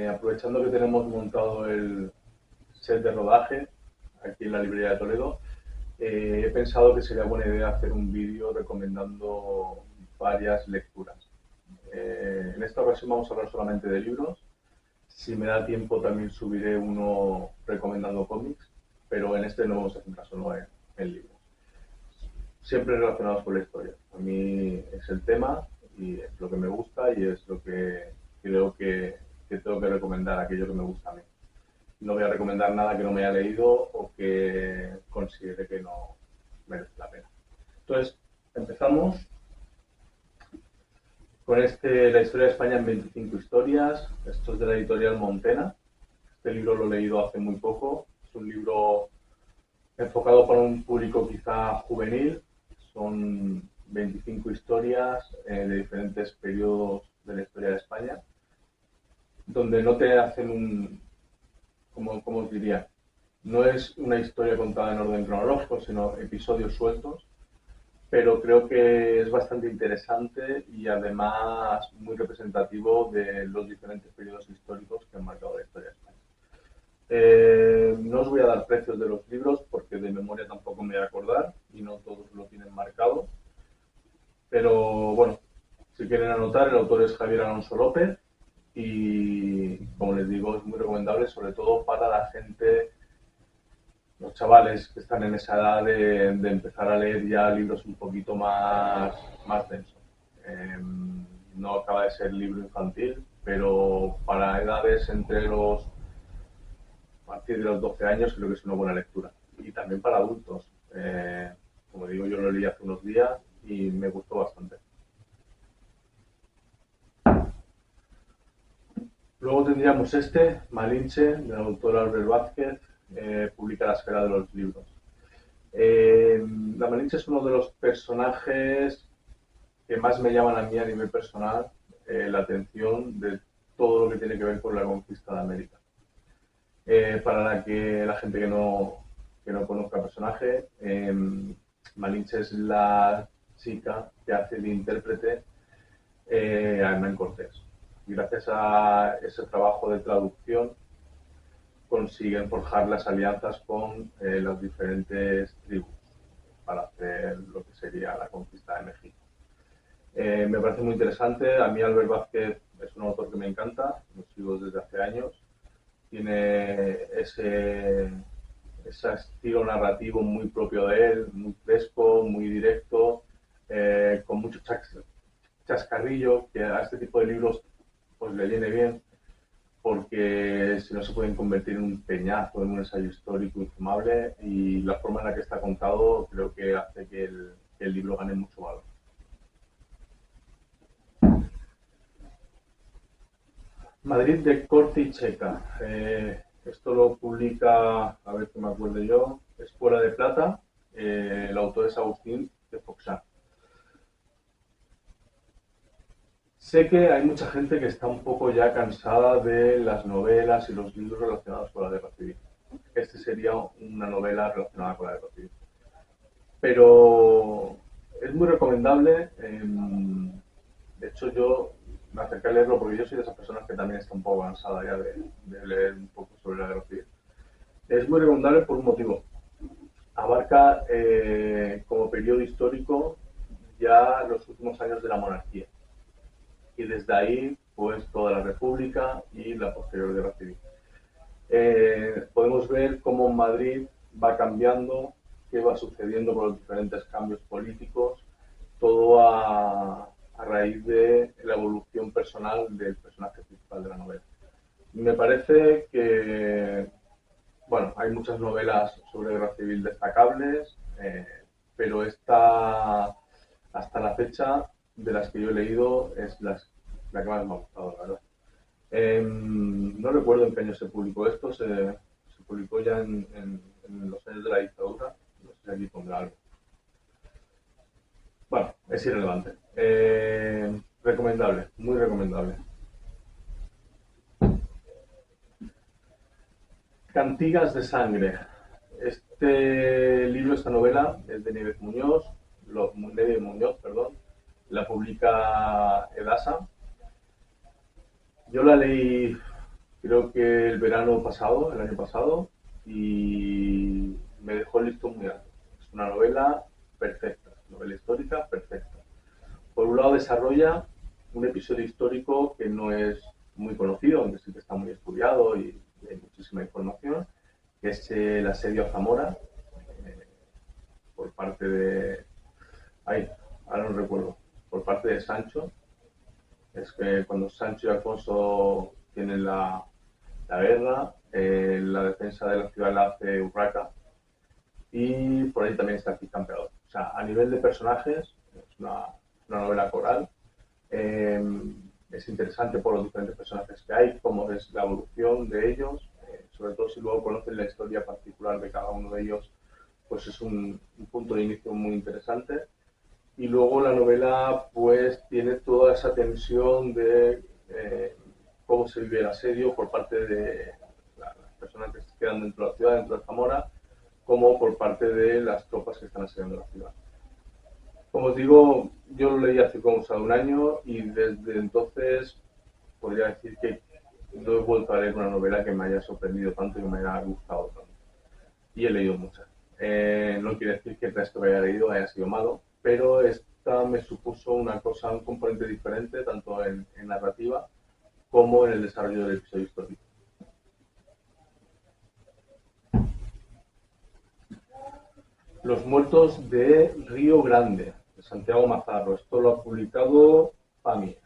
aprovechando que tenemos montado el set de rodaje aquí en la librería de Toledo, he pensado que sería buena idea hacer un vídeo recomendando varias lecturas. En esta ocasión vamos a hablar solamente de libros. Si me da tiempo también subiré uno recomendando cómics, pero en este no vamos a centrar solo en libros. Siempre relacionados con la historia. A mí es el tema y es lo que me gusta y es lo que creo que tengo que recomendar, aquello que me gusta a mí. No voy a recomendar nada que no me haya leído o que considere que no merece la pena. Entonces, empezamos con la historia de España en 25 historias. Esto es de la editorial Montena. Este libro lo he leído hace muy poco. Es un libro enfocado para un público quizá juvenil. Son 25 historias de diferentes periodos de la historia de España, donde no te hacen como os diría, no es una historia contada en orden cronológico, sino episodios sueltos, pero creo que es bastante interesante y además muy representativo de los diferentes periodos históricos que han marcado la historia de España. No os voy a dar precios de los libros porque de memoria tampoco me voy a acordar y no todos lo tienen marcado, pero bueno, si quieren anotar, el autor es Javier Alonso López y, como les digo, es muy recomendable, sobre todo para la gente, los chavales que están en esa edad de empezar a leer ya libros un poquito más densos. No acaba de ser libro infantil, pero para edades a partir de los 12 años creo que es una buena lectura. Y también para adultos. Como digo, yo lo leí hace unos días y me gustó bastante. Luego tendríamos Malinche, del autor Albert Vázquez, publica La esfera de los libros. La Malinche es uno de los personajes que más me llaman a mí a nivel personal la atención de todo lo que tiene que ver con la conquista de América. Para la gente que no conozca el personaje, Malinche es la chica que hace de intérprete a Hernán Cortés. Y gracias a ese trabajo de traducción consiguen forjar las alianzas con las diferentes tribus para hacer lo que sería la conquista de México. Me parece muy interesante. A mí Albert Vázquez es un autor que me encanta, lo sigo desde hace años. Tiene ese estilo narrativo muy propio de él, muy fresco, muy directo, con mucho chascarrillo, que a este tipo de libros pues le viene bien, porque si no se pueden convertir en un peñazo, en un ensayo histórico infumable, y la forma en la que está contado creo que hace que el libro gane mucho valor. Madrid de Corte y Checa. Esto lo publica, a ver que me acuerde yo, Escuela de Plata. El autor es Agustín de Foxá. Sé que hay mucha gente que está un poco ya cansada de las novelas y los libros relacionados con la guerra civil. Este sería una novela relacionada con la guerra civil. Pero es muy recomendable. De hecho, yo me acerqué a leerlo porque yo soy de esas personas que también está un poco cansada ya de leer un poco sobre la guerra civil. Es muy recomendable por un motivo. Abarca como periodo histórico ya los últimos años de la monarquía. Y desde ahí, pues toda la República y la posterior guerra civil. Podemos ver cómo Madrid va cambiando, qué va sucediendo con los diferentes cambios políticos, todo a raíz de la evolución personal del personaje principal de la novela. Me parece que, bueno, hay muchas novelas sobre guerra civil destacables, pero esta, hasta la fecha, de las que yo he leído, es la que más me ha gustado, la verdad. No recuerdo en qué año se publicó esto, se publicó ya en los años de la dictadura, no sé si aquí pondrá algo. Bueno, es irrelevante. Recomendable, muy recomendable. Cantigas de sangre. Este libro, esta novela, es de Nieves Muñoz, Nieves Muñoz, perdón, la publica Edasa. Yo la leí creo que el verano pasado, el año pasado, y me dejó el listón muy alto. Es una novela perfecta, novela histórica perfecta. Por un lado desarrolla un episodio histórico que no es muy conocido, aunque sí que está muy estudiado y hay muchísima información, que es el asedio a Zamora eh, por parte de... Ay, ahora no recuerdo. Por parte de Sancho. Es que cuando Sancho y Alfonso tienen la guerra, la defensa de la ciudad la hace Urraca y por ahí también está el campeador. O sea, a nivel de personajes, es una novela coral. Eh, es interesante por los diferentes personajes que hay, cómo es la evolución de ellos, sobre todo si luego conocen la historia particular de cada uno de ellos, pues es un punto de inicio muy interesante. Y luego la novela pues tiene toda esa tensión de cómo se vive el asedio por parte de las personas que se quedan dentro de la ciudad, dentro de Zamora, como por parte de las tropas que están asediando la ciudad. Como os digo, yo lo leí hace como un año y desde entonces podría decir que no he vuelto a leer una novela que me haya sorprendido tanto y que me haya gustado tanto. Y he leído muchas. No quiere decir que el resto que haya leído haya sido malo, pero esta me supuso una cosa, un componente diferente, tanto en narrativa como en el desarrollo del episodio histórico. Los muertos de Río Grande, de Santiago Mazarro. Esto lo ha publicado Pamies.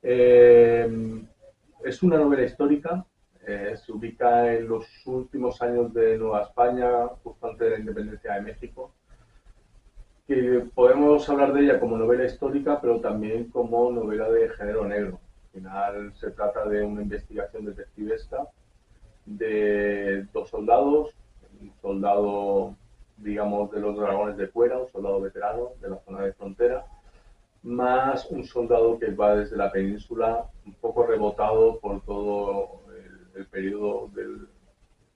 Es una novela histórica, se ubica en los últimos años de Nueva España, justo antes de la independencia de México, que podemos hablar de ella como novela histórica, pero también como novela de género negro. Al final se trata de una investigación detectivesca de dos soldados, un soldado, digamos, de los dragones de fuera, un soldado veterano de la zona de frontera, más un soldado que va desde la península, un poco rebotado por todo el periodo del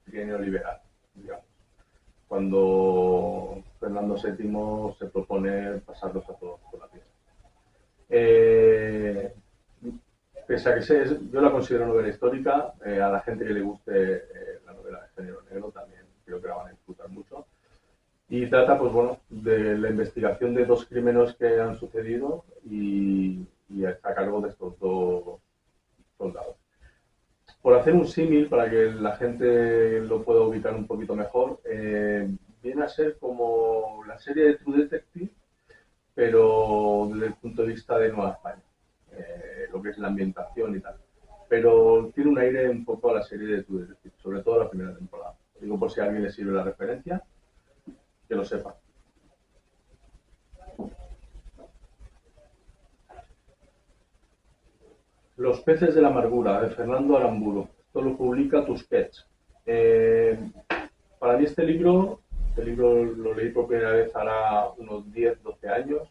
trienio liberal, digamos, cuando Fernando VII se propone pasarlos a todos por la piedra. Pese a que yo la considero novela histórica, a la gente que le guste la novela de género negro también creo que la van a disfrutar mucho. Y trata, pues bueno, de la investigación de dos crímenes que han sucedido y está a cargo de estos dos soldados. Por hacer un símil, para que la gente lo pueda ubicar un poquito mejor, viene a ser como la serie de True Detective, pero desde el punto de vista de Nueva España, lo que es la ambientación y tal. Pero tiene un aire un poco a la serie de True Detective, sobre todo la primera temporada. Digo por si a alguien le sirve la referencia, que lo sepa. Los peces de la amargura, de Fernando Aramburu. Esto lo publica Tusquets. Para mí este libro lo leí por primera vez hará unos 10, 12 años.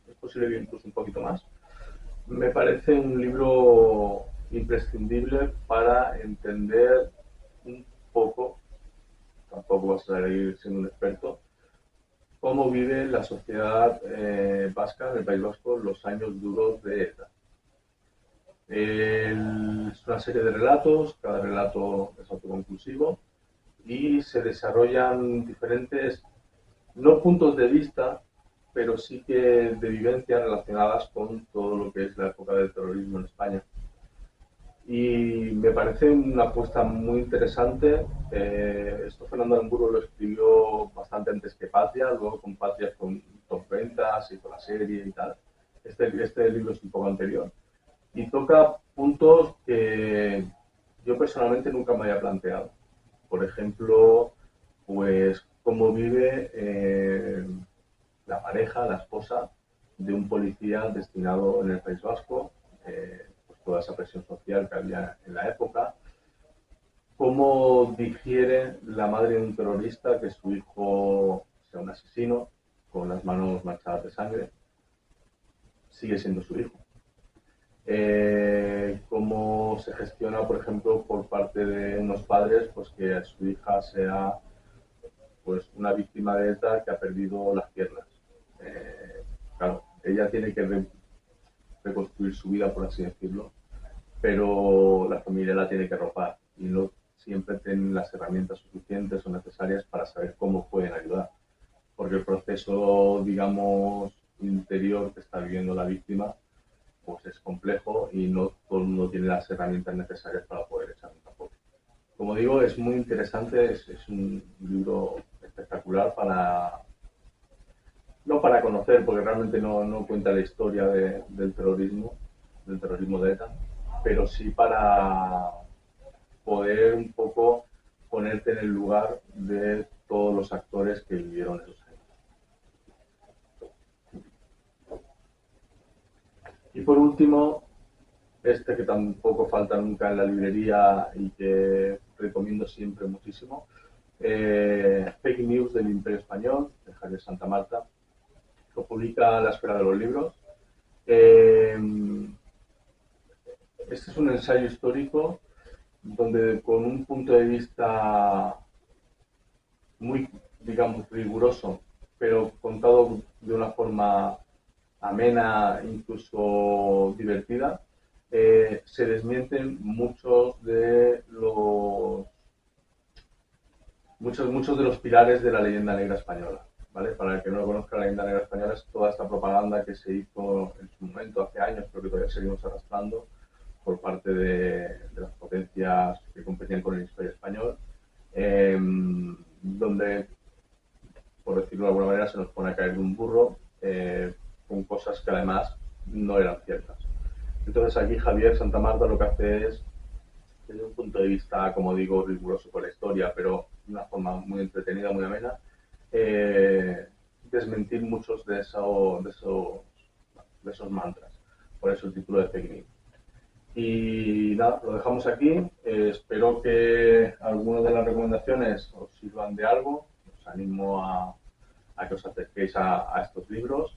Es posible que incluso un poquito más. Me parece un libro imprescindible para entender un poco, tampoco vas a ir siendo un experto, cómo vive la sociedad vasca, en el País Vasco, los años duros de ETA. Es una serie de relatos, cada relato es autoconclusivo y se desarrollan diferentes, no puntos de vista, pero sí que de vivencias relacionadas con todo lo que es la época del terrorismo en España. Y me parece una apuesta muy interesante. Esto Fernando Aramburu lo escribió bastante antes que Patria, luego con Patria con top ventas y con la serie y tal. Este libro es un poco anterior. Y toca puntos que yo personalmente nunca me había planteado. Por ejemplo, pues cómo vive la pareja, la esposa de un policía destinado en el País Vasco, pues toda esa presión social que había en la época, cómo digiere la madre de un terrorista que su hijo sea un asesino con las manos manchadas de sangre, sigue siendo su hijo. Cómo se gestiona, por ejemplo, por parte de unos padres, pues que su hija sea pues una víctima de ETA que ha perdido las piernas. Claro, ella tiene que reconstruir su vida, por así decirlo, pero la familia la tiene que arropar y no siempre tienen las herramientas suficientes o necesarias para saber cómo pueden ayudar. Porque el proceso, digamos, interior que está viviendo la víctima, pues es complejo y no todo el mundo tiene las herramientas necesarias para poder echar un apoyo. Como digo, es muy interesante, es un libro espectacular para, no para conocer, porque realmente no cuenta la historia del terrorismo de ETA, pero sí para poder un poco ponerte en el lugar de todos los actores que vivieron esos años. Y por último, este que tampoco falta nunca en la librería y que recomiendo siempre muchísimo, Fake News del Imperio Español, de Javier Santamarta, lo publica La Esfera de los Libros. Eh, este es un ensayo histórico donde con un punto de vista muy, digamos, riguroso, pero contado de una forma amena, incluso divertida, se desmienten muchos de los pilares de la leyenda negra española. ¿Vale? Para el que no lo conozca, la leyenda negra española es toda esta propaganda que se hizo en su momento, hace años, pero que todavía seguimos arrastrando por parte de las potencias que competían con el Imperio español, donde, por decirlo de alguna manera, se nos pone a caer de un burro con cosas que además no eran ciertas. Entonces aquí Javier Santamarta lo que hace es, desde un punto de vista, como digo, riguroso con la historia, pero de una forma muy entretenida, muy amena, desmentir muchos de esos mantras. Por eso el título de Fake News. Y nada, lo dejamos aquí. Espero que algunas de las recomendaciones os sirvan de algo. Os animo a que os acerquéis a estos libros.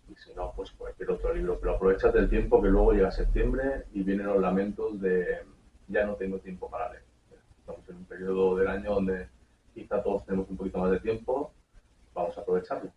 Y si no, pues cualquier otro libro. Pero aprovechad el tiempo que luego llega septiembre y vienen los lamentos de ya no tengo tiempo para leer. Estamos en un periodo del año donde quizá todos tenemos un poquito más de tiempo. Vamos a aprovecharlo.